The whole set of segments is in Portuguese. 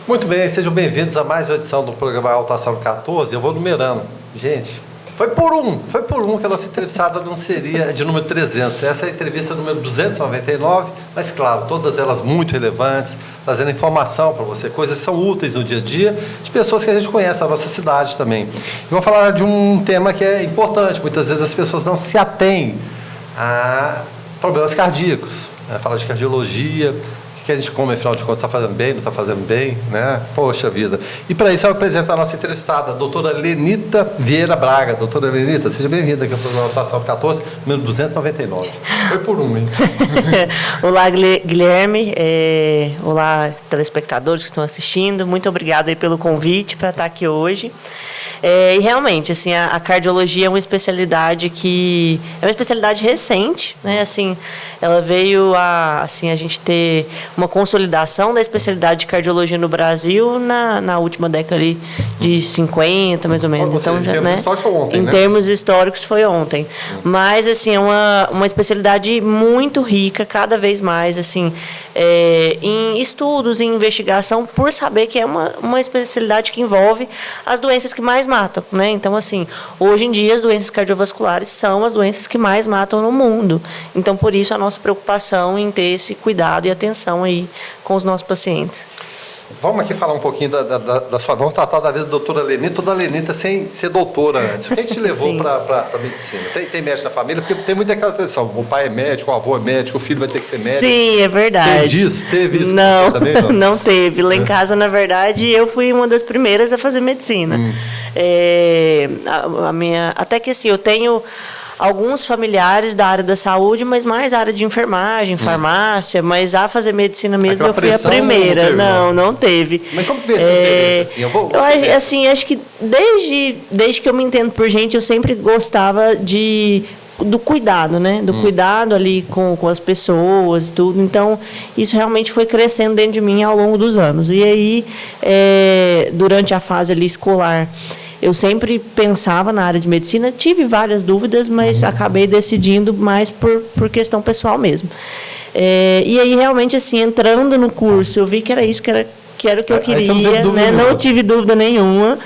Muito bem, sejam bem-vindos a mais uma edição do programa Autoastral 14. Eu vou numerando. Gente, foi por um que a nossa entrevistada não seria de número 300. Essa é a entrevista número 299, mas claro, todas elas muito relevantes, trazendo informação para você, coisas que são úteis no dia a dia, de pessoas que a gente conhece na nossa cidade também. E vou falar de um tema que é importante, muitas vezes as pessoas não se atêm a problemas cardíacos, né? Falar de cardiologia, que a gente come, afinal de contas, está fazendo bem, não está fazendo bem, né? Poxa vida. E para isso eu apresento a nossa entrevistada, a doutora Lenita Vieira Braga. Doutora Lenita, seja bem-vinda aqui ao programa Autoastral 14, número 299. Foi por um, hein? Olá, Guilherme. Olá, telespectadores que estão assistindo. Muito obrigada aí pelo convite para estar aqui hoje. E realmente, assim, a cardiologia é uma especialidade que é uma especialidade recente, né? Assim, ela veio a gente ter uma consolidação da especialidade de cardiologia no Brasil na última década ali de 50, mais ou menos. Então, já, em termos históricos foi ontem, né? Em termos históricos foi ontem. Mas, assim, é uma especialidade muito rica, cada vez mais, assim, em estudos, em investigação, por saber que é uma especialidade que envolve as doenças que mais matam, né? Então, assim, hoje em dia as doenças cardiovasculares são as doenças que mais matam no mundo. Então, por isso a nossa preocupação em ter esse cuidado e atenção aí com os nossos pacientes. Vamos aqui falar um pouquinho da sua... Vamos tratar da vida da doutora Lenita, toda a Lenita sem ser doutora antes. O que te levou para a medicina? Tem médico na família? Porque tem muita aquela tradição. O pai é médico, o avô é médico, o filho vai ter que ser médico. Sim, é verdade. Teve isso? Não, também, não teve. Lá em casa, na verdade, eu fui uma das primeiras a fazer medicina. Até que assim, eu tenho alguns familiares da área da saúde, mas mais área de enfermagem, farmácia, mas a fazer medicina mesmo eu fui a primeira. Não teve. Mas como que veio esse interesse? Acho que desde que eu me entendo por gente, eu sempre gostava do cuidado, né? Do cuidado ali com as pessoas e tudo. Então, isso realmente foi crescendo dentro de mim ao longo dos anos. E aí, durante a fase ali escolar, eu sempre pensava na área de medicina, tive várias dúvidas, mas acabei decidindo mais por questão pessoal mesmo. E aí, realmente, assim, entrando no curso, eu vi que era isso que era o que eu queria, né? Não tive dúvida nenhuma.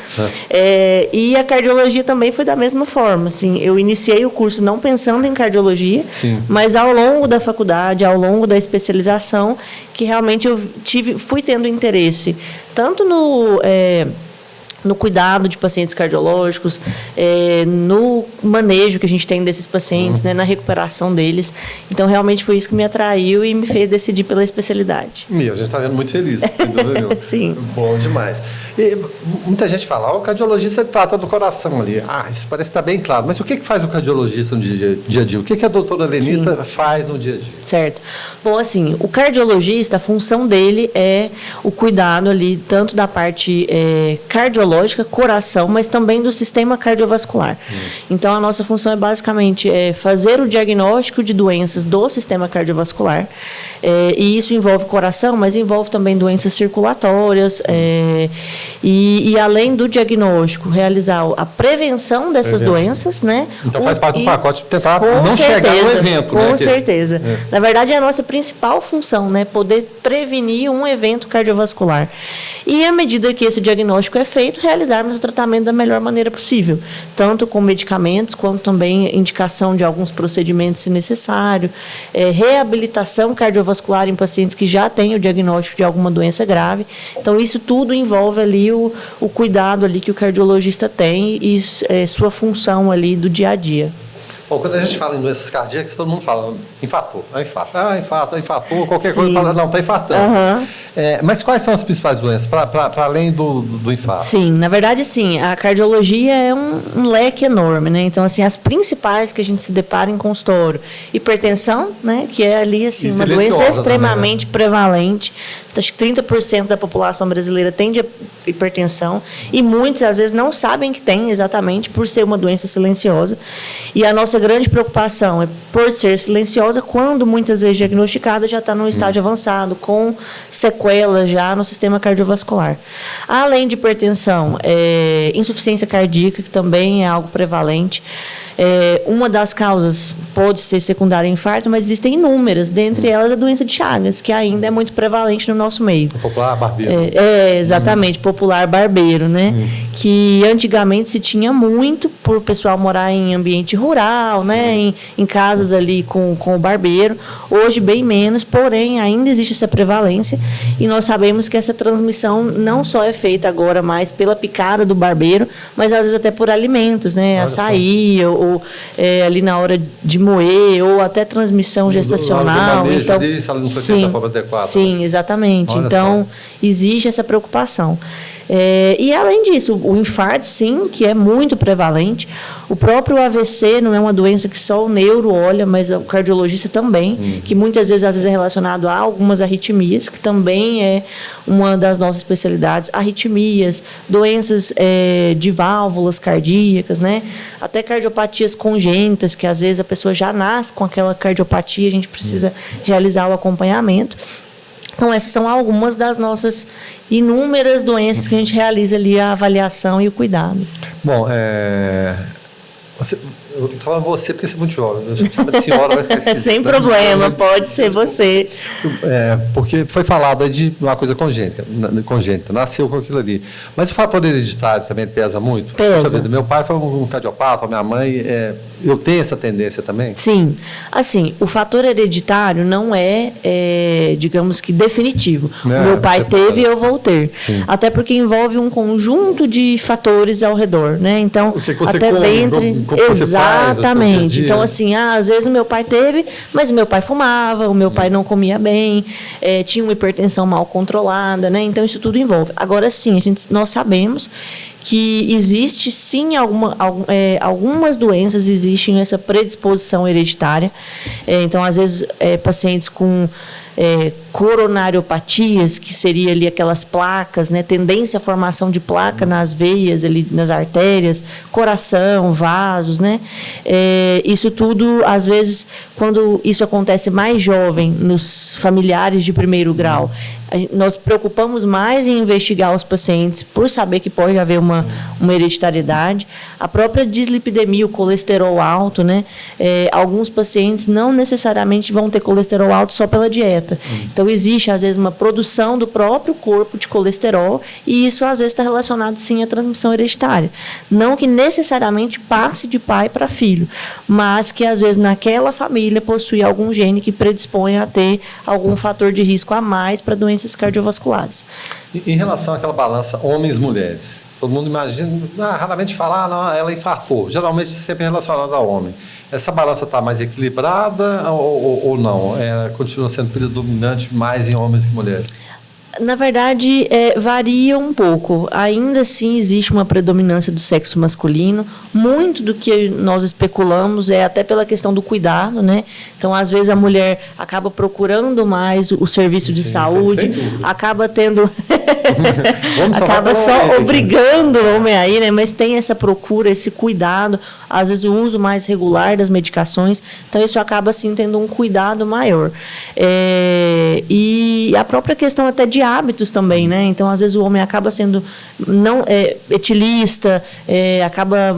E a cardiologia também foi da mesma forma. Assim, eu iniciei o curso não pensando em cardiologia, mas ao longo da faculdade, ao longo da especialização, que realmente eu fui tendo interesse, tanto no cuidado de pacientes cardiológicos, no manejo que a gente tem desses pacientes, né, na recuperação deles. Então, realmente foi isso que me atraiu e me fez decidir pela especialidade. A gente está vendo muito feliz. Sim. Bom demais. E muita gente fala, o cardiologista trata do coração ali. Isso parece estar bem claro. Mas o que faz o cardiologista no dia a dia? O que a doutora Lenita faz no dia a dia? Certo. Bom, assim, o cardiologista, a função dele é o cuidado ali, tanto da parte cardiológica, coração, mas também do sistema cardiovascular. Então, a nossa função é basicamente fazer o diagnóstico de doenças do sistema cardiovascular. E isso envolve coração, mas envolve também doenças circulatórias. E além do diagnóstico, realizar a prevenção dessas doenças, né? Então faz parte do pacote tentar não chegar no evento, né? Com certeza. Na verdade, é a nossa principal função, né? Poder prevenir um evento cardiovascular. E à medida que esse diagnóstico é feito, realizarmos o tratamento da melhor maneira possível, tanto com medicamentos, quanto também indicação de alguns procedimentos se necessário, reabilitação cardiovascular em pacientes que já têm o diagnóstico de alguma doença grave. Então, isso tudo envolve ali o cuidado ali que o cardiologista tem e sua função ali do dia a dia. Bom, quando a gente fala em doenças cardíacas, todo mundo fala, infartou, infartou, qualquer coisa, não, está infartando. Mas quais são as principais doenças, para além do infarto? Sim, na verdade, sim, a cardiologia é um leque enorme, né? Então, assim, as principais que a gente se depara em consultório, hipertensão, né? Que é ali, assim, uma doença extremamente prevalente. Acho que 30% da população brasileira tem hipertensão e muitos, às vezes, não sabem que tem exatamente por ser uma doença silenciosa. E a nossa grande preocupação é por ser silenciosa, quando muitas vezes diagnosticada já está num estágio avançado, com sequelas já no sistema cardiovascular. Além de hipertensão, insuficiência cardíaca, que também é algo prevalente. Uma das causas pode ser secundária a infarto, mas existem inúmeras, dentre elas a doença de Chagas, que ainda é muito prevalente no nosso meio. O popular barbeiro. Exatamente, popular barbeiro, né? Que antigamente se tinha muito por o pessoal morar em ambiente rural, né? Em casas ali com o barbeiro. Hoje bem menos, porém ainda existe essa prevalência e nós sabemos que essa transmissão não só é feita agora mais pela picada do barbeiro, mas às vezes até por alimentos, né? Açaí, ou ali na hora de moer, ou até transmissão gestacional. Então, se ela não foi feita da forma adequada. Sim, exatamente. Então, existe essa preocupação. E além disso, o infarto, sim, que é muito prevalente. O próprio AVC não é uma doença que só o neuro olha, mas o cardiologista também, que muitas vezes é relacionado a algumas arritmias, que também é uma das nossas especialidades. Arritmias, doenças de válvulas cardíacas, né? Até cardiopatias congênitas, que às vezes a pessoa já nasce com aquela cardiopatia, a gente precisa realizar o acompanhamento. Então, essas são algumas das nossas inúmeras doenças que a gente realiza ali a avaliação e o cuidado. Bom, eu estou falando você porque você é muito jovem. Eu chamo de senhora, vai ficar esquisito. Sem problema, pode ser você. Porque foi falado de uma coisa congênita, nasceu com aquilo ali. Mas o fator hereditário também pesa muito? Pesa. Meu pai foi um cardiopata, minha mãe... eu tenho essa tendência também? Sim. Assim, o fator hereditário não digamos que definitivo. Meu pai teve e eu vou ter. Sim. Até porque envolve um conjunto de fatores ao redor, né? Então, o que você até come, dentre... Exatamente. Então, assim, às vezes o meu pai teve, mas o meu pai fumava, o meu pai não comia bem, tinha uma hipertensão mal controlada, né? Então, isso tudo envolve. Agora, sim, nós sabemos que existe, sim, algumas doenças existem essa predisposição hereditária. Então, às vezes, pacientes com coronariopatias, que seria ali aquelas placas, né, tendência à formação de placa nas veias, ali nas artérias, coração, vasos, né? Isso tudo, às vezes, quando isso acontece mais jovem, nos familiares de primeiro grau, nós preocupamos mais em investigar os pacientes por saber que pode haver uma hereditariedade. A própria dislipidemia, o colesterol alto, né? Alguns pacientes não necessariamente vão ter colesterol alto só pela dieta. Então, existe, às vezes, uma produção do próprio corpo de colesterol e isso, às vezes, está relacionado, sim, à transmissão hereditária. Não que necessariamente passe de pai para filho, mas que, às vezes, naquela família possui algum gene que predispõe a ter algum fator de risco a mais para doenças cardiovasculares. Em relação àquela balança homens-mulheres, todo mundo imagina, raramente fala, não, ela infartou. Geralmente sempre relacionado ao homem. Essa balança está mais equilibrada ou não? Continua sendo predominante mais em homens que mulheres? Na verdade, varia um pouco. Ainda assim, existe uma predominância do sexo masculino. Muito do que nós especulamos é até pela questão do cuidado, né? Então, às vezes, a mulher acaba procurando mais o serviço de saúde, acaba tendo... acaba só obrigando o homem aí, né? Mas tem essa procura, esse cuidado, às vezes o uso mais regular das medicações, então isso acaba assim tendo um cuidado maior. E a própria questão até de hábitos também, né? Então, às vezes o homem acaba sendo não etilista, acaba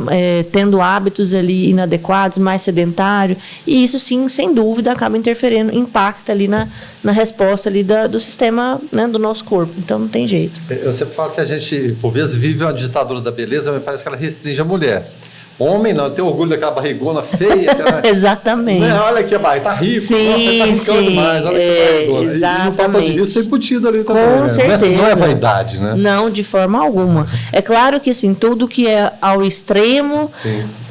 tendo hábitos ali inadequados, mais sedentário, e isso sim, sem dúvida, acaba interferindo, impacta ali na resposta ali do sistema, né, do nosso corpo. Então, não tem jeito. Eu sempre falo que a gente, por vezes, vive uma ditadura da beleza, mas parece que ela restringe a mulher. Homem não, tem orgulho daquela barrigona feia. Aquela... Exatamente. Né? Olha aqui a barriga, tá rico, sim, nossa, você tá ricando demais, olha que barrigona. Exatamente. E o fator de risco é embutido ali também. Com certeza. Não é vaidade, né? Não, de forma alguma. É claro que, assim, tudo que é ao extremo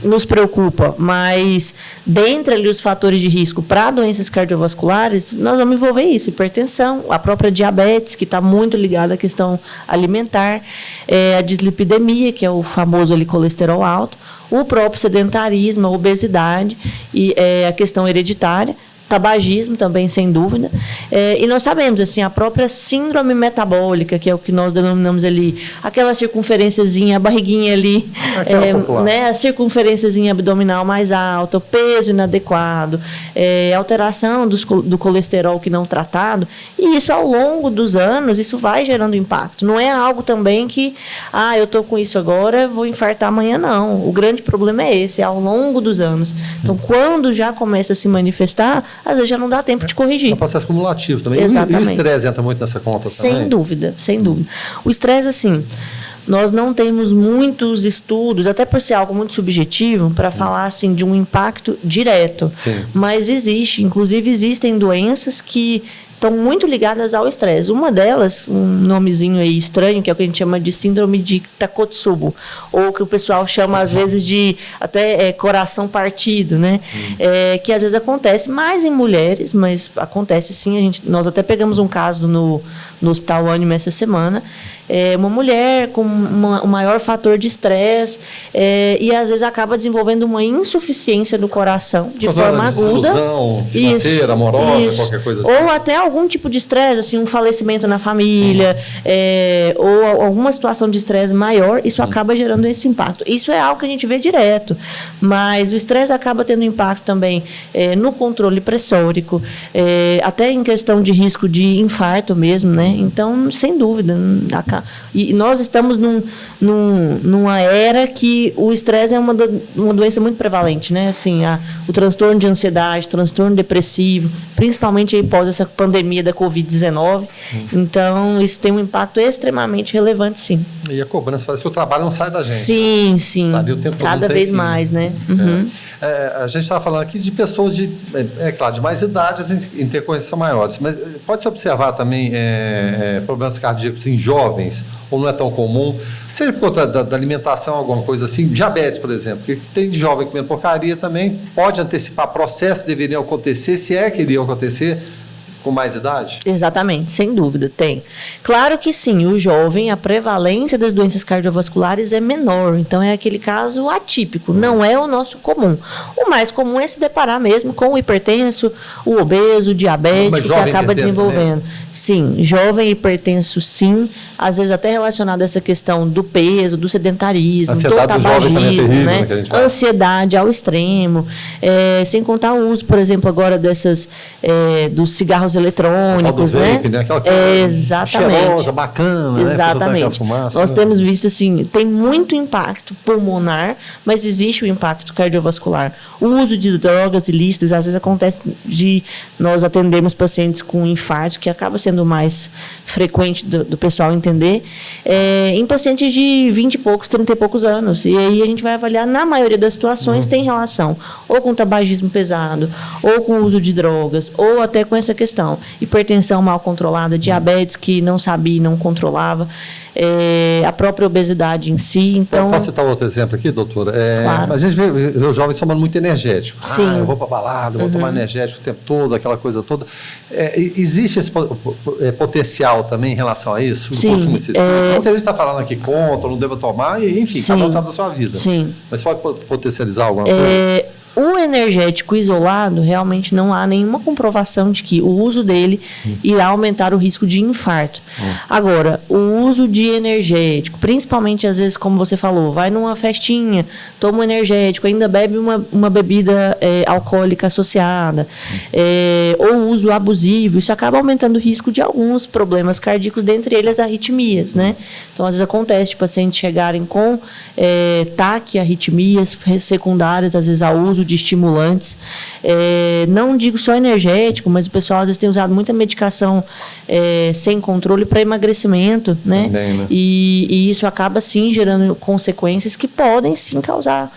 nos preocupa, mas dentre ali os fatores de risco para doenças cardiovasculares, nós vamos envolver isso, hipertensão, a própria diabetes, que está muito ligada à questão alimentar, a dislipidemia, que é o famoso ali colesterol alto, o próprio sedentarismo, a obesidade e a questão hereditária, tabagismo também, sem dúvida. E nós sabemos, assim, a própria síndrome metabólica, que é o que nós denominamos ali, aquela circunferênciazinha, a barriguinha ali, né, a circunferênciazinha abdominal mais alta, o peso inadequado, alteração do colesterol que não tratado, e isso ao longo dos anos, isso vai gerando impacto. Não é algo também que, eu estou com isso agora, vou infartar amanhã, não. O grande problema é esse, é ao longo dos anos. Então, quando já começa a se manifestar, às vezes já não dá tempo de corrigir. É um processo cumulativo também. Exatamente. E o estresse entra muito nessa conta também? Sem dúvida, sem dúvida. O estresse, assim, nós não temos muitos estudos, até por ser algo muito subjetivo, para falar assim, de um impacto direto. Sim. Mas inclusive existem doenças que estão muito ligadas ao estresse. Uma delas, um nomezinho aí estranho, que é o que a gente chama de síndrome de Takotsubo, ou que o pessoal chama às vezes de até coração partido, né? Que às vezes acontece mais em mulheres, mas acontece sim. Nós até pegamos um caso no Hospital Anima essa semana, uma mulher com um maior fator de estresse e às vezes acaba desenvolvendo uma insuficiência do coração de forma aguda. Desilusão financeira, amorosa, qualquer coisa assim. Ou até algum tipo de estresse, assim, um falecimento na família, ou alguma situação de estresse maior, isso acaba gerando esse impacto. Isso é algo que a gente vê direto, mas o estresse acaba tendo impacto também no controle pressórico, até em questão de risco de infarto mesmo, né? Então, sem dúvida, e nós estamos numa era que o estresse é uma doença muito prevalente, né? Assim, o transtorno de ansiedade, transtorno depressivo, principalmente após essa pandemia da Covid-19. Então, isso tem um impacto extremamente relevante, sim. E a cobrança, parece que o trabalho não sai da gente. Sim, sim. Tá ali o tempo todo, cada vez mais, né? Uhum. A gente estava falando aqui de pessoas de mais idades em intercorrência maiores, mas pode-se observar também problemas cardíacos em jovens, ou não é tão comum? Seja por conta da alimentação, alguma coisa assim, diabetes, por exemplo, que tem de jovem comendo porcaria também, pode antecipar processos que deveriam acontecer, se é que iriam acontecer, com mais idade? Exatamente, sem dúvida, tem. Claro que sim, o jovem, a prevalência das doenças cardiovasculares é menor, então é aquele caso atípico, não é o nosso comum. O mais comum é se deparar mesmo com o hipertenso, o obeso, o diabético, que acaba desenvolvendo. Também. Sim, jovem hipertenso, sim, às vezes até relacionado a essa questão do peso, do sedentarismo, do tabagismo, terrível, né? Ansiedade ao extremo, sem contar o uso, por exemplo, agora dos cigarros eletrônicos, né? Vape, né? Aquela coisa exatamente. Cheirosa, bacana, exatamente. Né? Fumaça, nós temos visto assim, tem muito impacto pulmonar, mas existe o impacto cardiovascular. O uso de drogas ilícitas, às vezes acontece de nós atendermos pacientes com infarto, que acaba sendo mais frequente do pessoal entender, em pacientes de 20 e poucos, 30 e poucos anos. E aí a gente vai avaliar, na maioria das situações, tem relação ou com tabagismo pesado, ou com o uso de drogas, ou até com essa questão. Hipertensão mal controlada, diabetes que não sabia e não controlava, a própria obesidade em si. Então, posso citar outro exemplo aqui, doutora? Claro. A gente vê os jovens tomando muito energético. Sim. Eu vou para balada, vou tomar energético o tempo todo, aquela coisa toda. Existe esse potencial também em relação a isso? Sim. O consumo excessivo? Não que a gente está falando aqui contra, não deva tomar, enfim, cada um sabe da sua vida. Sim. Mas pode potencializar alguma coisa? O energético isolado, realmente não há nenhuma comprovação de que o uso dele irá aumentar o risco de infarto. Agora, o uso de energético, principalmente às vezes, como você falou, vai numa festinha, toma um energético, ainda bebe uma bebida alcoólica associada, ou uso abusivo, isso acaba aumentando o risco de alguns problemas cardíacos, dentre eles arritmias, né? Então, às vezes acontece de pacientes chegarem com taquiarritmias secundárias, às vezes ao uso de estimulantes, não digo só energético, mas o pessoal às vezes tem usado muita medicação sem controle para emagrecimento, né? Também, né? E isso acaba sim gerando consequências que podem sim causar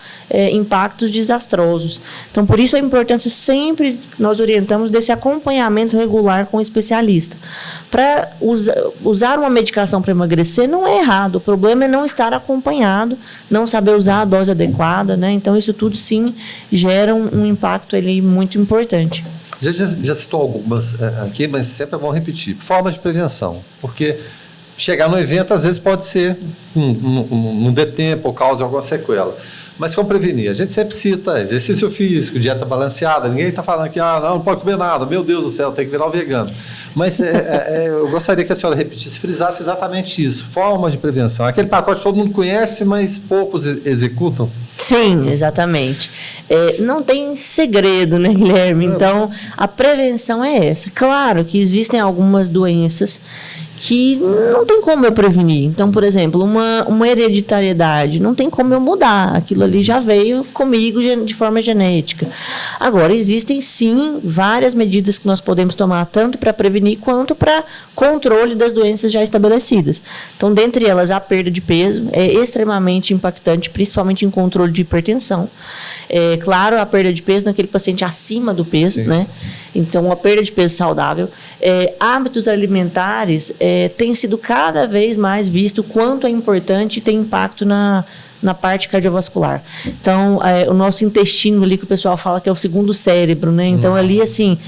impactos desastrosos. Então, por isso a importância sempre nós orientamos desse acompanhamento regular com o especialista. Para usar uma medicação para emagrecer não é errado, o problema é não estar acompanhado, não saber usar a dose adequada, né? Então, isso tudo sim gera um impacto ali muito importante. Já citou algumas aqui, mas sempre é bom repetir. Formas de prevenção, porque chegar no evento às vezes pode ser, não dê tempo ou cause alguma sequela. Mas como prevenir? A gente sempre cita exercício físico, dieta balanceada. Ninguém está falando que não pode comer nada. Meu Deus do céu, tem que virar um vegano. Mas eu gostaria que a senhora repetisse, frisasse exatamente isso. Formas de prevenção. Aquele pacote que todo mundo conhece, mas poucos executam. Sim, exatamente. Não tem segredo, né, Guilherme? Então, a prevenção é essa. Claro que existem algumas doenças que não tem como eu prevenir. Então, por exemplo, uma hereditariedade, não tem como eu mudar. Aquilo ali já veio comigo de forma genética. Agora, existem sim várias medidas que nós podemos tomar, tanto para prevenir quanto para controle das doenças já estabelecidas. Então, dentre elas, a perda de peso é extremamente impactante, principalmente em controle de hipertensão. Claro, a perda de peso naquele paciente acima do peso, né? Então, a perda de peso saudável. Hábitos alimentares tem sido cada vez mais visto quanto é importante e tem impacto na parte cardiovascular. Então, o nosso intestino ali, que o pessoal fala que é o segundo cérebro, né? Então, ali, assim...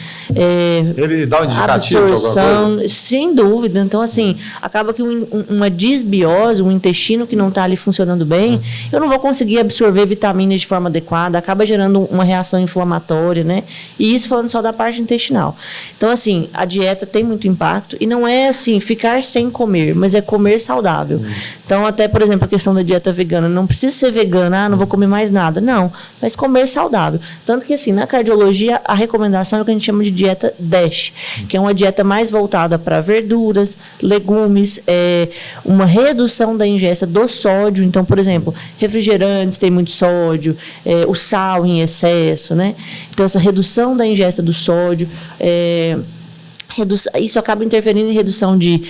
ele dá um indicativo de alguma coisa? Sem dúvida. Então, assim, acaba que uma disbiose, um intestino que não está ali funcionando bem, eu não vou conseguir absorver vitaminas de forma adequada, acaba gerando uma reação inflamatória, né? E isso falando só da parte intestinal. Então, assim, a dieta tem muito impacto e não é, assim, ficar sem comer, mas é comer saudável. Então, até, por exemplo, a questão da dieta vegana, não precisa ser vegana, não vou comer mais nada. Não, mas comer saudável. Tanto que, assim, na cardiologia, a recomendação é o que a gente chama de dieta DASH, que é uma dieta mais voltada para verduras, legumes, uma redução da ingesta do sódio. Então, por exemplo, refrigerantes têm muito sódio, o sal em excesso, né? Então, essa redução da ingesta do sódio... isso acaba interferindo em redução de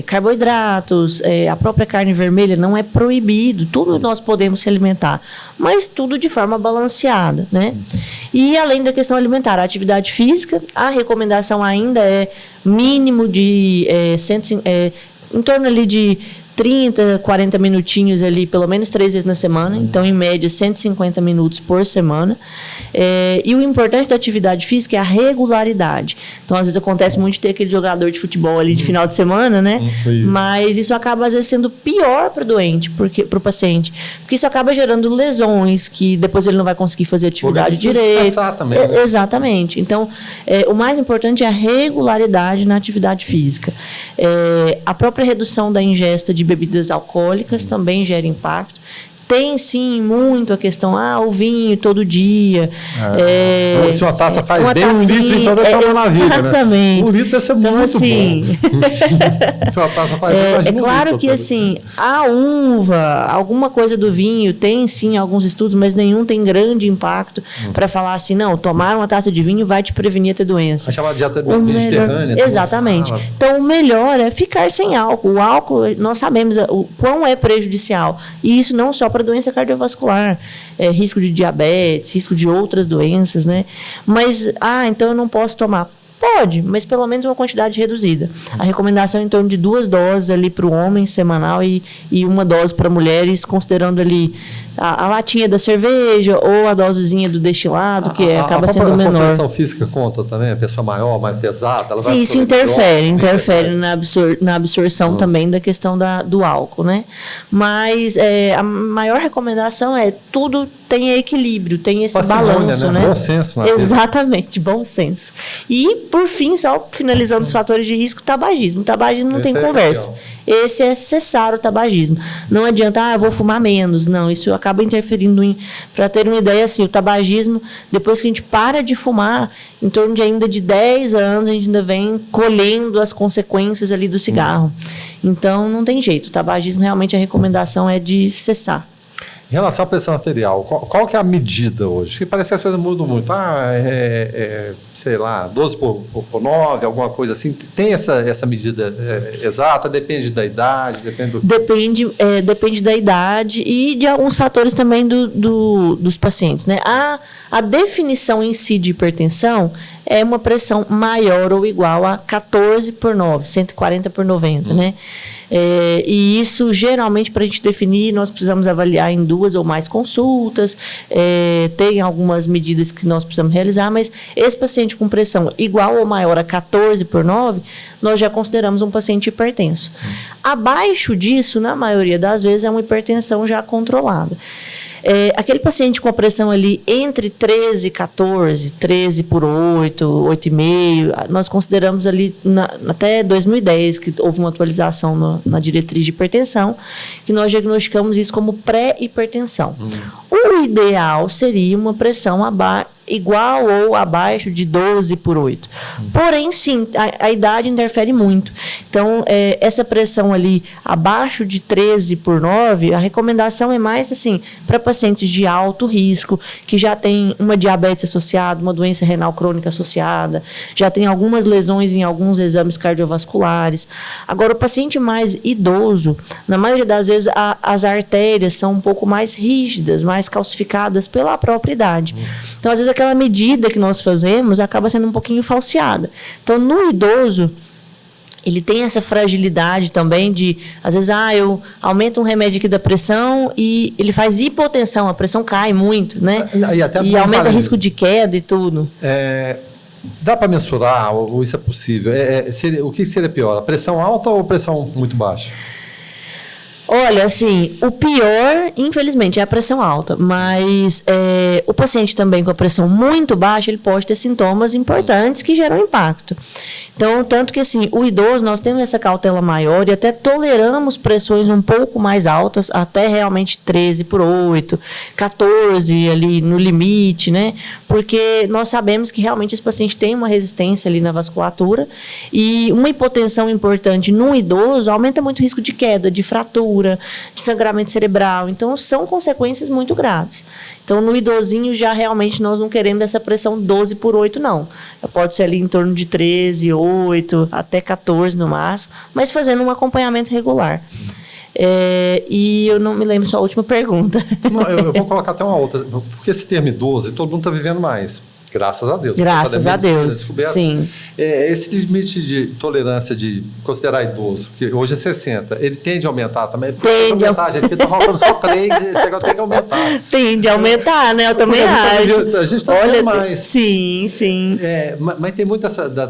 carboidratos, a própria carne vermelha não é proibido, tudo nós podemos se alimentar, mas tudo de forma balanceada, né? E além da questão alimentar, a atividade física, a recomendação ainda é mínimo de em torno ali de 30, 40 minutinhos ali, pelo menos 3 vezes na semana. Então, em média, 150 minutos por semana. E o importante da atividade física é a regularidade. Então, às vezes, acontece muito de ter aquele jogador de futebol ali de final de semana, né? Mas isso acaba, às vezes, sendo pior para o doente, para o paciente. Porque isso acaba gerando lesões, que depois ele não vai conseguir fazer atividade direito. Também, né? Exatamente. Então, o mais importante é a regularidade na atividade física. A própria redução da ingesta de bebidas alcoólicas também gera impacto. Tem, sim, muito a questão, o vinho todo dia. Se uma taça faz bem, 1 litro, então deve ser uma maravilha, exatamente. Né? 1 litro deve ser então, muito assim, bom. Se uma taça faz bem, imagina claro litro, que, assim, a uva, alguma coisa do vinho, tem, sim, alguns estudos, mas nenhum tem grande impacto para falar assim, não, tomar uma taça de vinho vai te prevenir a ter doença. A chamada dieta mediterrânea. Exatamente. Então, o melhor é ficar sem álcool. O álcool, nós sabemos o quão é prejudicial. E isso não só para doença cardiovascular, risco de diabetes, risco de outras doenças, né? Mas, então eu não posso tomar. Pode, mas pelo menos uma quantidade reduzida. A recomendação é em torno de 2 doses ali para o homem semanal e 1 dose para mulheres, considerando ali a latinha da cerveja ou a dosezinha do destilado, que acaba sendo menor. A pressão física conta também? A pessoa maior, mais pesada? Ela Sim, isso interfere na absorção também da questão do álcool, né? Mas a maior recomendação é tudo tem equilíbrio, tem esse balanço, né? Bom senso. Exatamente, bom senso. E, por fim, só finalizando os fatores de risco, tabagismo. O tabagismo não tem conversa. Esse é cessar o tabagismo. Não adianta, eu vou fumar menos. Não, isso acaba interferindo para ter uma ideia, assim, o tabagismo, depois que a gente para de fumar, em torno de ainda de 10 anos, a gente ainda vem colhendo as consequências ali do cigarro. Então, não tem jeito. O tabagismo, realmente, a recomendação é de cessar. Em relação à pressão arterial, qual que é a medida hoje? Porque parece que as coisas mudam muito. Sei lá, 12 por 9, alguma coisa assim. Tem essa medida exata? Depende da idade? Depende da idade e de alguns fatores também dos pacientes, né? A definição em si de hipertensão é uma pressão maior ou igual a 14 por 9, 140 por 90, né? E isso, geralmente, para a gente definir, nós precisamos avaliar em 2 ou mais consultas, tem algumas medidas que nós precisamos realizar, mas esse paciente com pressão igual ou maior a 14 por 9, nós já consideramos um paciente hipertenso. Abaixo disso, na maioria das vezes, é uma hipertensão já controlada. Aquele paciente com a pressão ali entre 13 e 14, 13 por 8, 8,5, nós consideramos ali até 2010, que houve uma atualização na diretriz de hipertensão, que nós diagnosticamos isso como pré-hipertensão. O ideal seria uma pressão igual ou abaixo de 12 por 8. Porém, sim, a idade interfere muito. Então, essa pressão ali abaixo de 13 por 9, a recomendação é mais assim para pacientes de alto risco, que já tem uma diabetes associada, uma doença renal crônica associada, já tem algumas lesões em alguns exames cardiovasculares. Agora, o paciente mais idoso, na maioria das vezes, as artérias são um pouco mais rígidas, mais calcificadas pela própria idade. Então, às vezes, aquela medida que nós fazemos acaba sendo um pouquinho falseada. Então, no idoso, ele tem essa fragilidade também de, às vezes, eu aumento um remédio aqui da pressão e ele faz hipotensão, a pressão cai muito, né? E aumenta o risco de queda e tudo. Dá para mensurar, ou isso é possível? O que seria pior, a pressão alta ou a pressão muito baixa? Olha, assim, o pior, infelizmente, é a pressão alta, mas o paciente também com a pressão muito baixa, ele pode ter sintomas importantes que geram impacto. Então, tanto que, assim, o idoso, nós temos essa cautela maior e até toleramos pressões um pouco mais altas, até realmente 13 por 8, 14 ali no limite, né? Porque nós sabemos que realmente esse paciente tem uma resistência ali na vasculatura e uma hipotensão importante no idoso aumenta muito o risco de queda, de fratura, de sangramento cerebral. Então, são consequências muito graves. Então, no idosinho, já realmente nós não queremos essa pressão 12 por 8, não. Pode ser ali em torno de 13, 8, até 14 no máximo, mas fazendo um acompanhamento regular. E eu não me lembro só a última pergunta. Não, eu vou colocar até uma outra, porque esse termo idoso, todo mundo está vivendo mais. Graças a Deus. Graças a Deus, sim. Esse limite de tolerância de considerar idoso, que hoje é 60, ele tende a aumentar também? Tende a aumentar, gente, porque está faltando só 3, esse negócio tem que aumentar. Tende a aumentar, né? Eu também acho. A gente está vendo mais. Sim, sim. Mas tem muito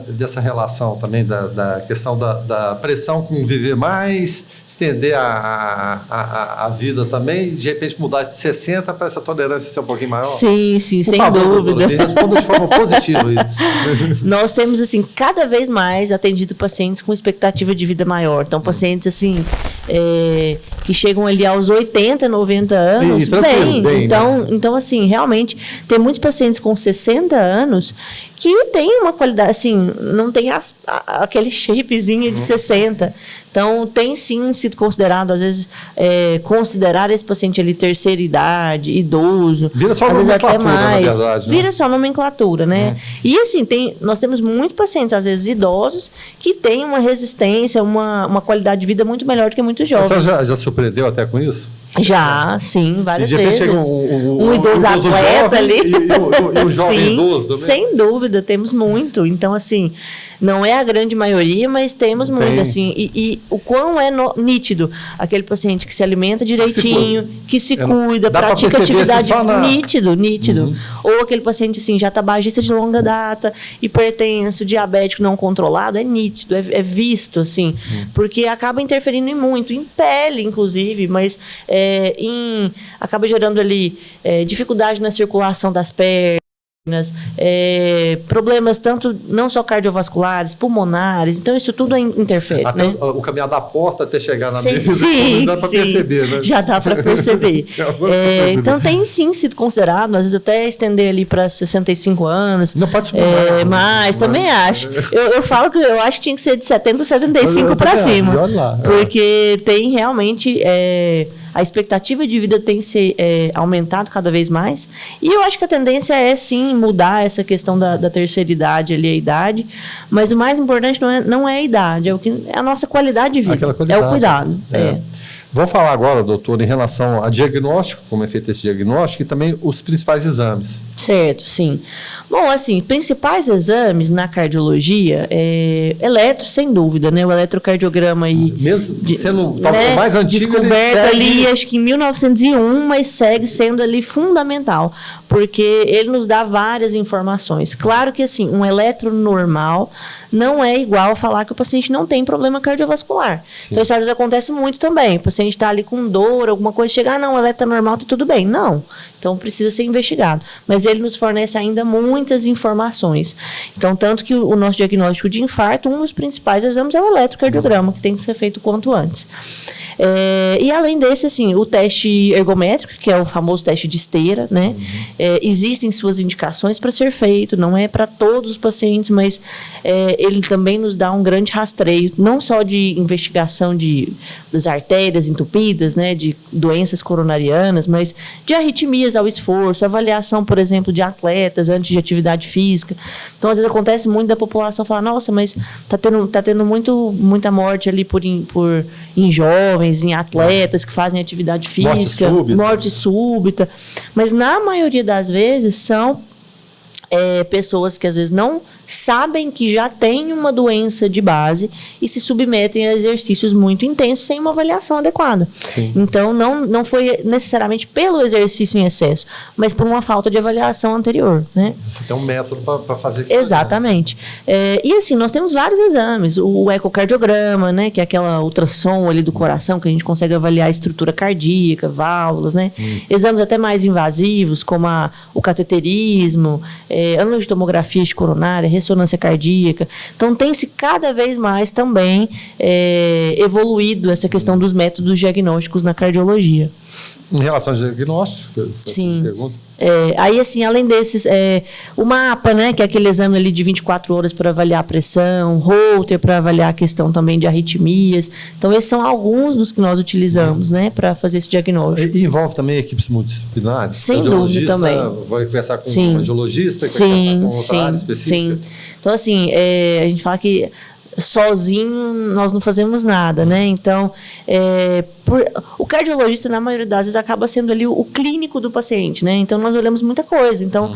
dessa relação também, da questão da pressão com viver mais, estender a vida também, de repente mudar de 60 para essa tolerância ser um pouquinho maior? Sim, sem favor, dúvida. Me responda de forma positiva isso. Nós temos, assim, cada vez mais atendido pacientes com expectativa de vida maior. Então, pacientes, assim, que chegam ali aos 80, 90 anos, bem, então, assim, realmente, tem muitos pacientes com 60 anos que tem uma qualidade, assim, não tem aquele shapezinho de 60. Então, tem sim sido considerado, às vezes, considerar esse paciente ali terceira idade, idoso. Vira só às vezes nomenclatura, até mais. Na verdade, né? Vira só nomenclatura, né? E assim, nós temos muitos pacientes, às vezes idosos, que têm uma resistência, uma qualidade de vida muito melhor do que muitos jovens. A senhora já surpreendeu até com isso? Já, sim, várias vezes. Chega um idoso atleta ali. E o jovem sim, idoso também? Sem dúvida, temos muito. Então, assim, não é a grande maioria, mas temos muito, assim. E o quão é nítido aquele paciente que se alimenta direitinho, que se cuida, pratica atividade nítido. Ou aquele paciente, assim, já tabagista de longa data, hipertenso, diabético não controlado, é nítido, é visto, assim. Porque acaba interferindo em muito, em pele, inclusive, mas acaba gerando ali dificuldade na circulação das pernas, problemas tanto não só cardiovasculares, pulmonares, então isso tudo interfere. Até né? o caminhar da porta até chegar na mesa, dá para perceber, né? Já dá para perceber. Então tem sim sido considerado, às vezes até estender ali para 65 anos. Não pode subir mas também acho. Eu falo que eu acho que tinha que ser de 70, 75 para cima. Porque tem realmente a expectativa de vida tem se aumentado cada vez mais. E eu acho que a tendência é, sim, mudar essa questão da terceira idade, ali, a idade. Mas o mais importante não é a idade, é a nossa qualidade de vida. É o cuidado. Vamos falar agora, doutor, em relação a diagnóstico, como é feito esse diagnóstico, e também os principais exames. Certo, sim. Bom, assim, principais exames na cardiologia, eletro, sem dúvida, né? O eletrocardiograma aí... Mesmo sendo talvez mais antigo, descoberto ali, acho que em 1901, mas segue sendo ali fundamental, porque ele nos dá várias informações. Claro que, assim, um eletro normal não é igual a falar que o paciente não tem problema cardiovascular. Sim. Então, isso às vezes acontece muito também. O paciente está ali com dor, alguma coisa, chega, não, o eletro é normal, tá tudo bem. Não. Então, precisa ser investigado. Mas ele nos fornece ainda muitas informações. Então, tanto que o nosso diagnóstico de infarto, um dos principais exames é o eletrocardiograma, que tem que ser feito o quanto antes. E além desse, assim, o teste ergométrico, que é o famoso teste de esteira, né? Existem suas indicações para ser feito, não é para todos os pacientes, mas ele também nos dá um grande rastreio, não só de investigação das artérias entupidas, né? De doenças coronarianas, mas de arritmias ao esforço, avaliação, por exemplo, de atletas antes de atividade física. Então, às vezes acontece muito da população falar, nossa, mas tá tendo muita morte ali em jovens, em atletas que fazem atividade física, morte súbita. Mas na maioria das vezes são pessoas que às vezes não sabem que já têm uma doença de base e se submetem a exercícios muito intensos sem uma avaliação adequada. Sim. Então, não foi necessariamente pelo exercício em excesso, mas por uma falta de avaliação anterior, né? Você tem um método para fazer isso. Exatamente. E assim, nós temos vários exames. O ecocardiograma, né, que é aquela ultrassom ali do coração, que a gente consegue avaliar a estrutura cardíaca, válvulas, né? Exames até mais invasivos, como o cateterismo, angiotomografia de coronária, ressonância cardíaca. Então, tem-se cada vez mais também evoluído essa questão dos métodos diagnósticos na cardiologia. Em relação ao diagnóstico, sim. Pergunta. Aí, assim, além desses, o MAPA, né, que é aquele exame ali de 24 horas para avaliar a pressão, Holter para avaliar a questão também de arritmias. Então, esses são alguns dos que nós utilizamos, né, para fazer esse diagnóstico. E envolve também equipes multidisciplinares? Sem dúvida também. Vai conversar com um angiologista, vai conversar com outra área específica? Sim. Então, assim, a gente fala que sozinho nós não fazemos nada, né? Então, o cardiologista, na maioria das vezes, acaba sendo ali o clínico do paciente, né? Então, nós olhamos muita coisa. Então,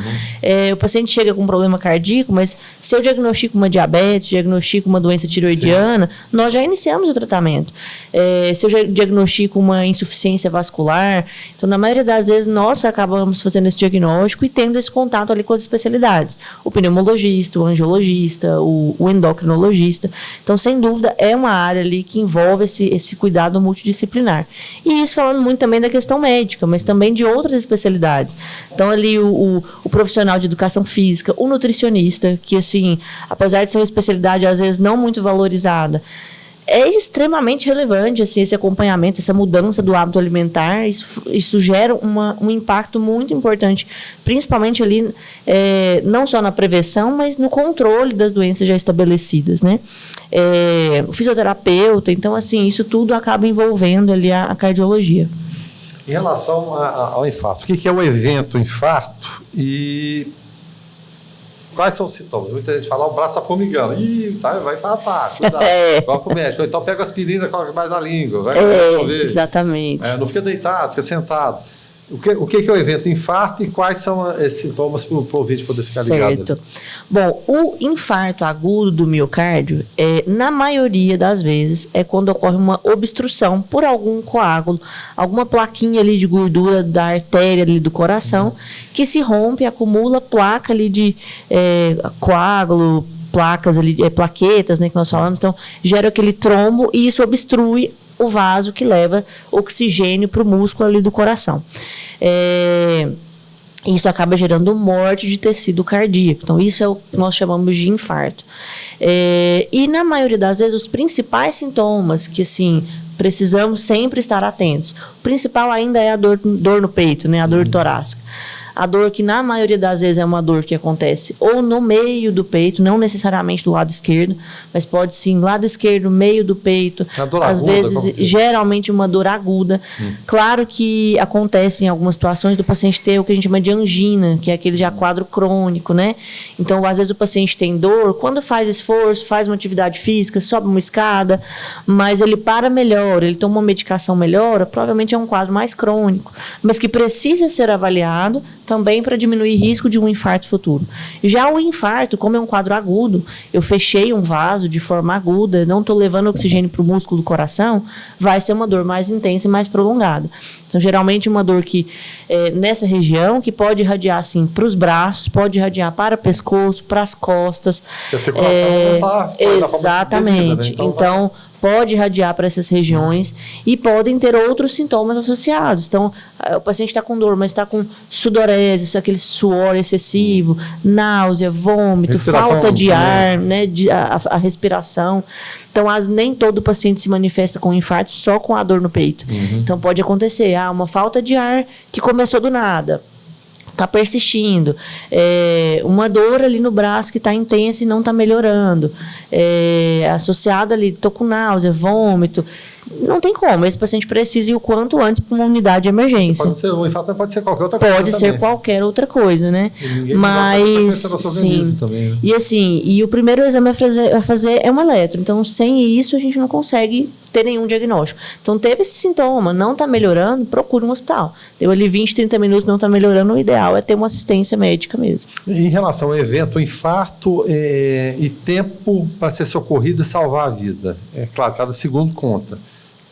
o paciente chega com um problema cardíaco, mas se eu diagnostico uma diabetes, diagnostico uma doença tiroidiana, nós já iniciamos o tratamento. Se eu diagnostico uma insuficiência vascular, então, na maioria das vezes, nós acabamos fazendo esse diagnóstico e tendo esse contato ali com as especialidades. O pneumologista, o angiologista, o endocrinologista. Então, sem dúvida, é uma área ali que envolve esse cuidado multidisciplinar. E isso falando muito também da questão médica, mas também de outras especialidades. Então, ali o profissional de educação física, o nutricionista, que, assim, apesar de ser uma especialidade, às vezes, não muito valorizada, é extremamente relevante, assim, esse acompanhamento, essa mudança do hábito alimentar. Isso gera um impacto muito importante, principalmente ali, não só na prevenção, mas no controle das doenças já estabelecidas, né? O fisioterapeuta, então, assim, isso tudo acaba envolvendo ali a cardiologia. Em relação ao infarto, o que é o evento infarto e quais são os sintomas? Muita gente fala, o braço está formigando. Vai infartar, cuidado. Vai pro médico. Então pega aspirina, coloca mais na língua. Vai exatamente. Não fica deitado, fica sentado. O que é o evento infarto e quais são esses sintomas para o ouvinte poder ficar ligado? Certo. Bom, o infarto agudo do miocárdio, na maioria das vezes, é quando ocorre uma obstrução por algum coágulo, alguma plaquinha ali de gordura da artéria ali do coração, que se rompe, acumula placa ali de coágulo, placas ali, plaquetas, né, que nós falamos, então gera aquele trombo e isso obstrui o vaso que leva oxigênio para o músculo ali do coração. Isso acaba gerando morte de tecido cardíaco. Então, isso é o que nós chamamos de infarto. E, na maioria das vezes, os principais sintomas que, assim, precisamos sempre estar atentos. O principal ainda é a dor no peito, né? A dor torácica. A dor que, na maioria das vezes, é uma dor que acontece ou no meio do peito, não necessariamente do lado esquerdo, mas pode sim, lado esquerdo, meio do peito. A dor às aguda, vezes, geralmente, uma dor aguda. Claro que acontece em algumas situações do paciente ter o que a gente chama de angina, que é aquele já quadro crônico, né? Então, às vezes, o paciente tem dor, quando faz esforço, faz uma atividade física, sobe uma escada, mas ele para melhor, ele toma uma medicação melhor, provavelmente é um quadro mais crônico, mas que precisa ser avaliado também para diminuir risco de um infarto futuro. Já o infarto, como é um quadro agudo, eu fechei um vaso de forma aguda, não estou levando oxigênio para o músculo do coração, vai ser uma dor mais intensa e mais prolongada. Então, geralmente, uma dor que nessa região, que pode irradiar assim, para os braços, pode irradiar para o pescoço, para as costas. A circulação não está... Exatamente. Devida, né? Então pode irradiar para essas regiões e podem ter outros sintomas associados. Então, o paciente está com dor, mas está com sudorese, aquele suor excessivo, náusea, vômito, falta de ar, né, a respiração. Então, nem todo paciente se manifesta com infarto só com a dor no peito. Então, pode acontecer uma falta de ar que começou do nada, está persistindo, uma dor ali no braço que está intensa e não está melhorando, associado ali, estou com náusea, vômito, não tem como, esse paciente precisa ir o quanto antes para uma unidade de emergência. O infarto pode ser qualquer outra coisa. Pode ser também. Qualquer outra coisa, né? Mas, sim. Também, né? E assim, o primeiro exame a fazer é um eletro, então sem isso a gente não consegue ter nenhum diagnóstico. Então teve esse sintoma, não está melhorando, procure um hospital. Deu ali 20, 30 minutos, não está melhorando, o ideal é ter uma assistência médica mesmo. Em relação ao evento, infarto e tempo para ser socorrido e salvar a vida. É claro, cada segundo conta.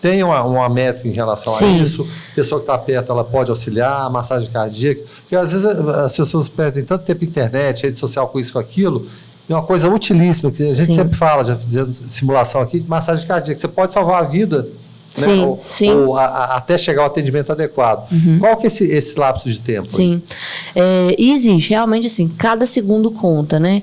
Tem uma métrica em relação a isso? A pessoa que está perto, ela pode auxiliar, massagem cardíaca, porque às vezes as pessoas perdem tanto tempo na internet, rede social, com isso, com aquilo, e uma coisa utilíssima, que a gente sempre fala, já fizemos simulação aqui, massagem cardíaca, você pode salvar a vida, né? Ou até chegar ao atendimento adequado. Qual que é esse lapso de tempo? Sim. E existe, realmente, assim, cada segundo conta, né?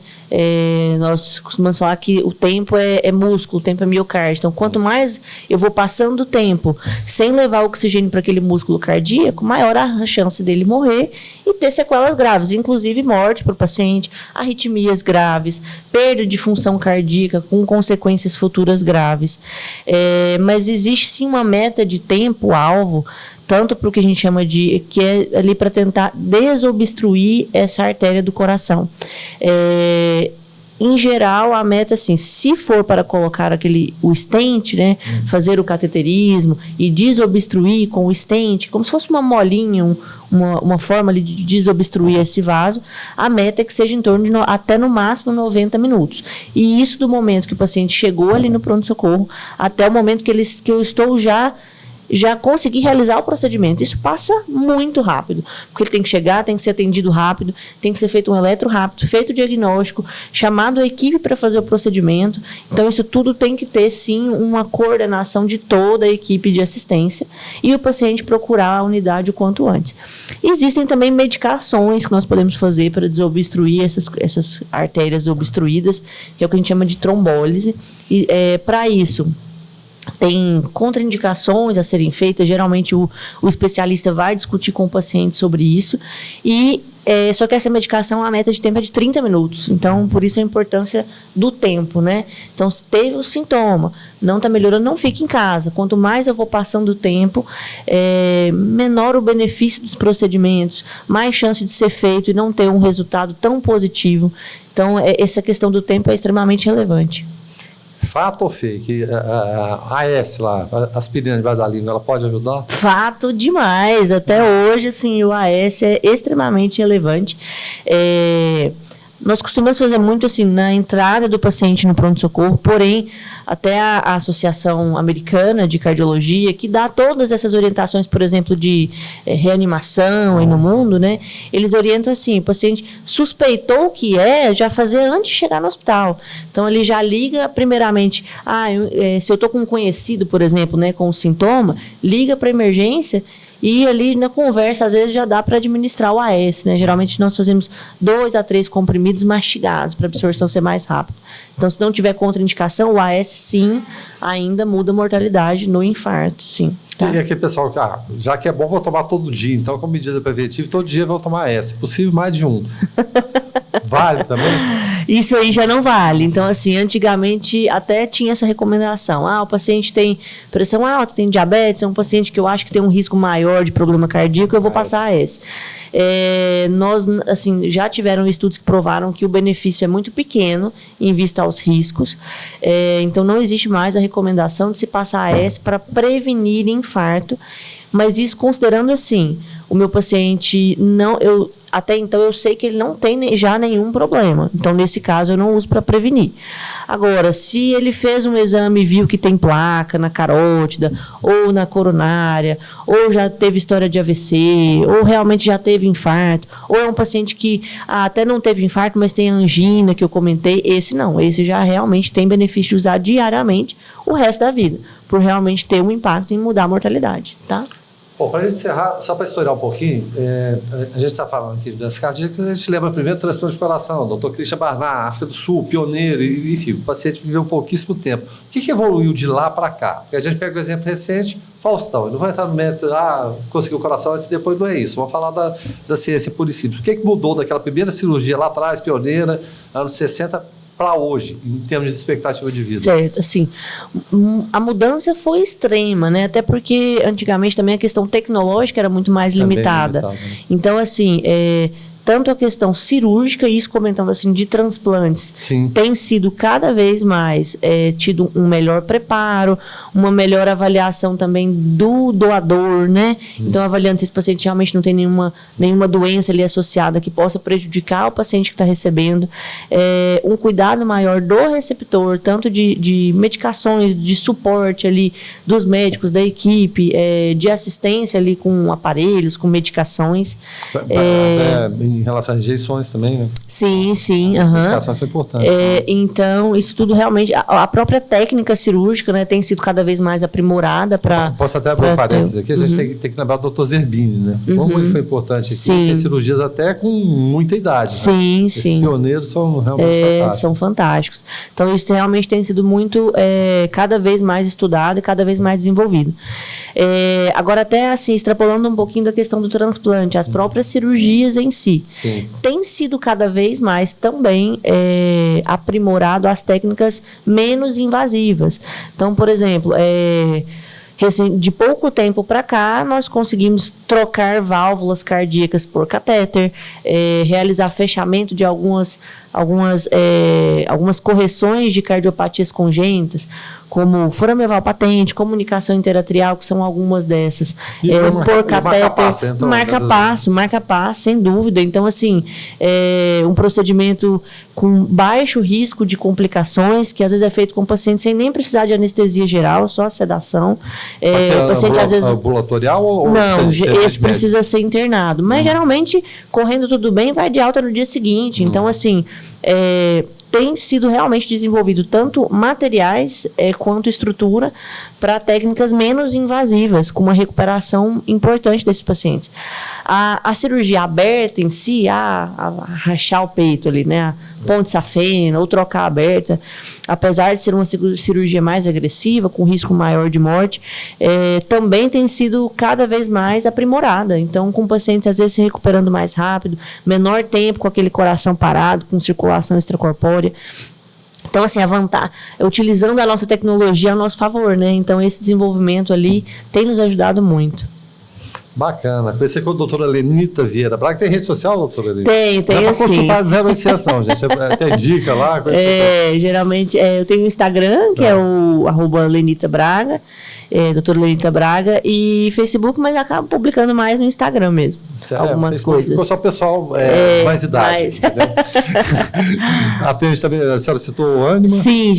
Nós costumamos falar que o tempo é músculo, o tempo é miocárdio. Então, quanto mais eu vou passando o tempo sem levar oxigênio para aquele músculo cardíaco, maior a chance dele morrer e ter sequelas graves, inclusive morte para o paciente, arritmias graves, perda de função cardíaca com consequências futuras graves. Mas existe sim uma meta de tempo-alvo, tanto para o que a gente chama que é ali para tentar desobstruir essa artéria do coração. Em geral, a meta, assim, se for para colocar o stent, né, fazer o cateterismo e desobstruir com o stent, como se fosse uma molinha, uma forma ali de desobstruir esse vaso, a meta é que seja em torno de até no máximo 90 minutos. E isso do momento que o paciente chegou ali no pronto-socorro até o momento que eu estou já consegui realizar o procedimento. Isso passa muito rápido, porque ele tem que chegar, tem que ser atendido rápido, tem que ser feito um eletro rápido, feito o diagnóstico, chamado a equipe para fazer o procedimento. Então, isso tudo tem que ter, sim, uma coordenação de toda a equipe de assistência e o paciente procurar a unidade o quanto antes. E existem também medicações que nós podemos fazer para desobstruir essas artérias obstruídas, que é o que a gente chama de trombólise. E para isso, tem contraindicações a serem feitas, geralmente o especialista vai discutir com o paciente sobre isso, só que essa medicação, a meta de tempo é de 30 minutos, então por isso a importância do tempo, né? Então, se teve o sintoma, não está melhorando, não fique em casa. Quanto mais eu vou passando o tempo, menor o benefício dos procedimentos, mais chance de ser feito e não ter um resultado tão positivo. Então, essa questão do tempo é extremamente relevante. Fato ou fake? A AS lá, a aspirina debaixo da língua, ela pode ajudar? Fato demais. Até hoje, assim, o AS é extremamente relevante. Nós costumamos fazer muito assim na entrada do paciente no pronto-socorro, porém, até a Associação Americana de Cardiologia, que dá todas essas orientações, por exemplo, de reanimação aí no mundo, né? Eles orientam assim, o paciente suspeitou que já fazer antes de chegar no hospital. Então, ele já liga, primeiramente, se eu estou com um conhecido, por exemplo, né, com um sintoma, liga para a emergência. E ali na conversa, às vezes, já dá para administrar o AS, né? Geralmente nós fazemos 2 a 3 comprimidos mastigados para a absorção ser mais rápida. Então, se não tiver contraindicação, o AS, sim, ainda muda a mortalidade no infarto, sim. Tá? E aquele pessoal que, já que é bom, vou tomar todo dia. Então, como medida preventiva, todo dia vou tomar AS. Se possível, mais de um. Vale também? Isso aí já não vale. Então, assim, antigamente até tinha essa recomendação. O paciente tem pressão alta, tem diabetes, é um paciente que eu acho que tem um risco maior de problema cardíaco, eu vou passar esse. Nós, assim, já tiveram estudos que provaram que o benefício é muito pequeno em vista aos riscos. Então, não existe mais a recomendação de se passar AS para prevenir infarto. Mas isso considerando assim, o meu paciente não, até então eu sei que ele não tem já nenhum problema. Então, nesse caso, eu não uso para prevenir. Agora, se ele fez um exame e viu que tem placa na carótida, ou na coronária, ou já teve história de AVC, ou realmente já teve infarto, ou é um paciente que até não teve infarto, mas tem angina, que eu comentei, esse não. Esse já realmente tem benefício de usar diariamente o resto da vida, por realmente ter um impacto em mudar a mortalidade, tá? Bom, para a gente encerrar, só para estourar um pouquinho, a gente está falando aqui de doenças cardíacas, a gente lembra primeiro transplante de coração, Dr. Christian Barnard, África do Sul, pioneiro, enfim, o paciente viveu pouquíssimo tempo. O que evoluiu de lá para cá? Porque a gente pega o exemplo recente, Faustão, ele não vai entrar no mérito, conseguiu o coração antes e depois, não é isso. Vamos falar da ciência pura e simples. O que mudou daquela primeira cirurgia lá atrás, pioneira, anos 60, para hoje, em termos de expectativa de vida? Certo, assim, a mudança foi extrema, né? Até porque antigamente também a questão tecnológica era muito mais limitada. Né? Então, assim, tanto a questão cirúrgica, isso comentando assim, de transplantes, Sim, tem sido cada vez mais tido um melhor preparo, uma melhor avaliação também do doador, né? Então, avaliando se esse paciente realmente não tem nenhuma doença ali associada que possa prejudicar o paciente que está recebendo, um cuidado maior do receptor, tanto de medicações, de suporte ali dos médicos, da equipe, de assistência ali com aparelhos, com medicações. Em relação às rejeições também, né? Sim. As medicações são importantes. Então, isso tudo realmente... A própria técnica cirúrgica, né, tem sido cada vez mais aprimorada para... Posso até abrir um parênteses aqui? A gente tem que lembrar do Dr. Zerbini, né? Como ele foi importante aqui, fez cirurgias até com muita idade. Sim, né? Esses pioneiros são realmente fantásticos. São fantásticos. Então, isso realmente tem sido muito, cada vez mais estudado e cada vez mais desenvolvido. Agora, até assim, extrapolando um pouquinho da questão do transplante, as próprias cirurgias em si, tem sido cada vez mais também aprimorado as técnicas menos invasivas. Então, por exemplo, de pouco tempo para cá, nós conseguimos trocar válvulas cardíacas por catéter, realizar fechamento de algumas correções de cardiopatias congênitas, como forame oval patente, comunicação interatrial, que são algumas dessas. Por catéter, marca passo, sem dúvida. Então, assim, um procedimento com baixo risco de complicações, que às vezes é feito com o paciente sem nem precisar de anestesia geral, só sedação. O paciente, às vezes, ambulatorial ou não, esse precisa ser internado. Mas, geralmente, correndo tudo bem, vai de alta no dia seguinte. Então, assim, tem sido realmente desenvolvido tanto materiais quanto estrutura para técnicas menos invasivas, com uma recuperação importante desses pacientes. A cirurgia aberta em si, a rachar o peito ali, né, a ponte safena ou trocar aberta, apesar de ser uma cirurgia mais agressiva, com risco maior de morte, também tem sido cada vez mais aprimorada. Então, com pacientes às vezes se recuperando mais rápido, menor tempo com aquele coração parado, com circulação extracorpórea. Então, assim, utilizando a nossa tecnologia a nosso favor, né? Então, esse desenvolvimento ali tem nos ajudado muito. Bacana. Conheci com a doutora Lenita Vieira Braga. Tem rede social, doutora Lenita? Tem Dá para sim. consultar 0800, não, gente. Tem dica lá. Geralmente, eu tenho o Instagram, que é o @Lenita Braga, doutora Lenita Braga, e Facebook, mas acabo publicando mais no Instagram mesmo. Algumas coisas. Ficou só o pessoal mais idade. Atende também, a senhora citou o Ânima? Sim,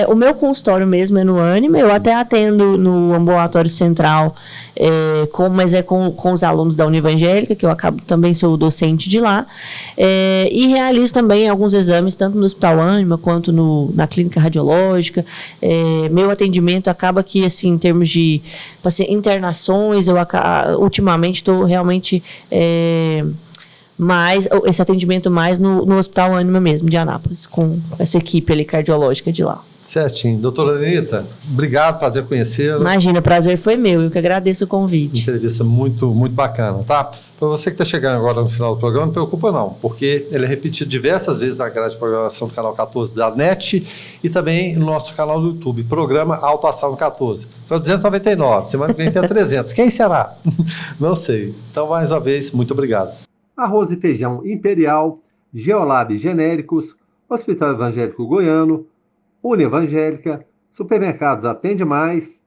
o meu consultório mesmo é no Ânima. Eu até atendo no ambulatório central, mas com os alunos da Univangélica, que eu também sou docente de lá, e realizo também alguns exames, tanto no Hospital Ânima quanto na clínica radiológica. Meu atendimento acaba que, assim, em termos de internações, ultimamente estou realmente mais esse atendimento mais no Hospital Ânima mesmo, de Anápolis, com essa equipe ali cardiológica de lá. Certinho. Doutora Lenita, obrigado, prazer conhecê-la. Imagina, prazer foi meu, eu que agradeço o convite. Entrevista muito, muito bacana, tá? Para você que está chegando agora no final do programa, não preocupa não, porque ele é repetido diversas vezes na grade de programação do canal 14 da NET e também no nosso canal do YouTube, programa Alto Astral 14. Foi 299, semana que vem tem 300. Quem será? Não sei. Então, mais uma vez, muito obrigado. Arroz e feijão Imperial, Geolab Genéricos, Hospital Evangélico Goiano, Univangélica, Supermercados Atende Mais,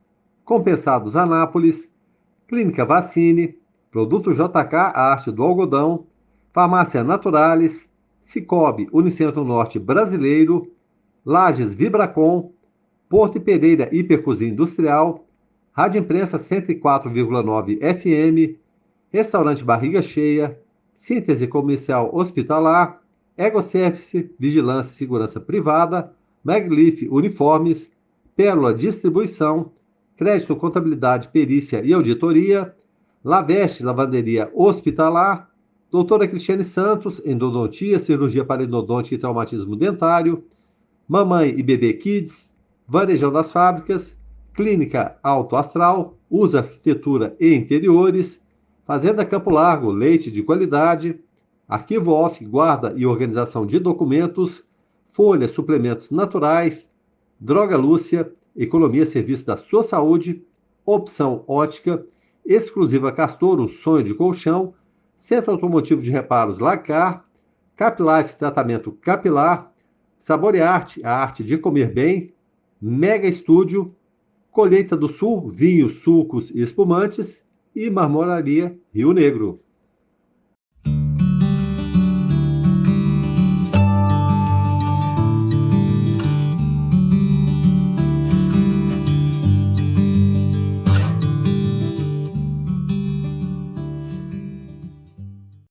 Compensados Anápolis, Clínica Vacine, Produto JK, a arte do algodão, Farmácia Naturalis, Cicobi, Unicentro Norte Brasileiro, Lages Vibracom, Porto e Pereira Hipercozinha Industrial, Rádio Imprensa 104,9 FM, Restaurante Barriga Cheia, Síntese Comercial Hospitalar, Ecoservice, Vigilância e Segurança Privada, Maglif Uniformes, Pérola Distribuição, Crédito, Contabilidade, Perícia e Auditoria, Laveste Lavanderia Hospitalar, Doutora Cristiane Santos, Endodontia, Cirurgia Parodontítica e Traumatismo Dentário, Mamãe e Bebê Kids, Varejão das Fábricas, Clínica Alto Astral, Usa Arquitetura e Interiores, Fazenda Campo Largo, leite de qualidade, Arquivo Off, guarda e organização de documentos, Folha, suplementos naturais, Droga Lúcia, economia a serviço da sua saúde, Opção Ótica, Exclusiva Castor, um sonho de colchão, Centro Automotivo de Reparos Lacar, Caplife, tratamento capilar, Saborearte, a arte de comer bem, Mega Estúdio, Colheita do Sul, vinhos, sucos e espumantes, e Marmoraria Rio Negro.